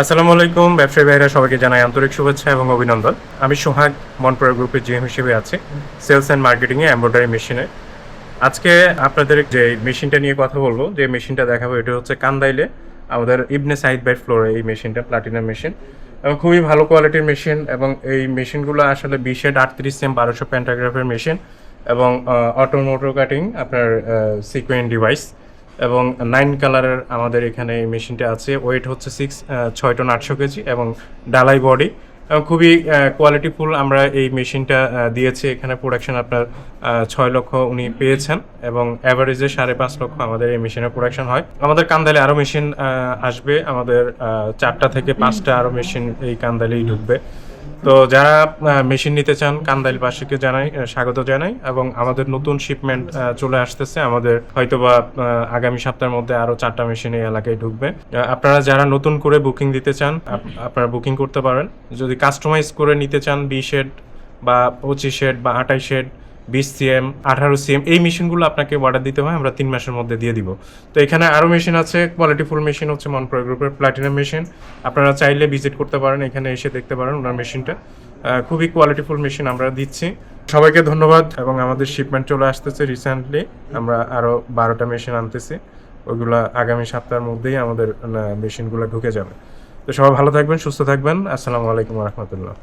আসসালামু আলাইকুম ব্যবসায়ী ভাইরা সবাইকে জানাই আন্তরিক শুভেচ্ছা এবং অভিনন্দন। আমি সোহাগ মনপুরা গ্রুপের জিএম হিসেবে আছি সেলস অ্যান্ড মার্কেটিংয়ে এমব্রয়ডারি মেশিনে। আজকে আপনাদের যে মেশিনটা নিয়ে কথা বলবো, যে মেশিনটা দেখাবো, এটা হচ্ছে কান্দাইলে আমাদের ইবনে সাইদ বাই ফ্লোরে এই মেশিনটা প্লাটিনাম মেশিন এবং খুবই ভালো কোয়ালিটির মেশিন। এবং এই মেশিনগুলো আসলে 20-38 1200 প্যান্টাগ্রাফের মেশিন এবং অটো মোটর কাটিং আপনার সিকোয়েন্ট ডিভাইস এবং 9 কালারের আমাদের এখানে এই মেশিনটা আছে। ওয়েট হচ্ছে 6 টন 800 কেজি এবং ডালাই বডি এবং খুবই কোয়ালিটিফুল আমরা এই মেশিনটা দিয়েছি। এখানে প্রোডাকশন আপনার 6 লক্ষ উনি পেয়েছেন এবং অ্যাভারেজে 5.5 লক্ষ আমাদের এই মেশিনের প্রোডাকশন হয়। আমাদের কান্দাইলে আরও মেশিন আসবে, আমাদের 4টা থেকে 5টা আরও মেশিন এই কান্দাইলেই ঢুকবে। তো যারা মেশিন নিতে চান কান্দাইলবাসীকে জানাই স্বাগত জানাই এবং আমাদের নতুন শিপমেন্ট চলে আসতেছে। আমাদের হয়তোবা আগামী সপ্তাহের মধ্যে আরো 4টা মেশিন এই এলাকায় ঢুকবে। আপনারা যারা নতুন করে বুকিং দিতে চান আপনারা বুকিং করতে পারেন। যদি কাস্টমাইজ করে নিতে চান 20 শেড বা 25 শেড বা 28 শেড 20 সিএম 18 সিএম এই মেশিনগুলো আপনাকে অর্ডার দিতে হয়, আমরা 3 মাসের মধ্যে দিয়ে দিব। তো এখানে আরও মেশিন আছে, কোয়ালিটিফুল মেশিন হচ্ছে মনপুরা গ্রুপের প্লাটিনাম মেশিন। আপনারা চাইলে ভিজিট করতে পারেন, এখানে এসে দেখতে পারেন ওনার মেশিনটা। খুবই কোয়ালিটিফুল মেশিন আমরা দিচ্ছি। সবাইকে ধন্যবাদ এবং আমাদের শিপমেন্ট চলে আসতেছে রিসেন্টলি। আমরা আরও 12টা মেশিন আনতেছি, ওইগুলো আগামী সপ্তাহের মধ্যেই আমাদের মেশিনগুলো ঢুকে যাবে। তো সবাই ভালো থাকবেন, সুস্থ থাকবেন। আসসালামু আলাইকুম রহমতুল্লাহ।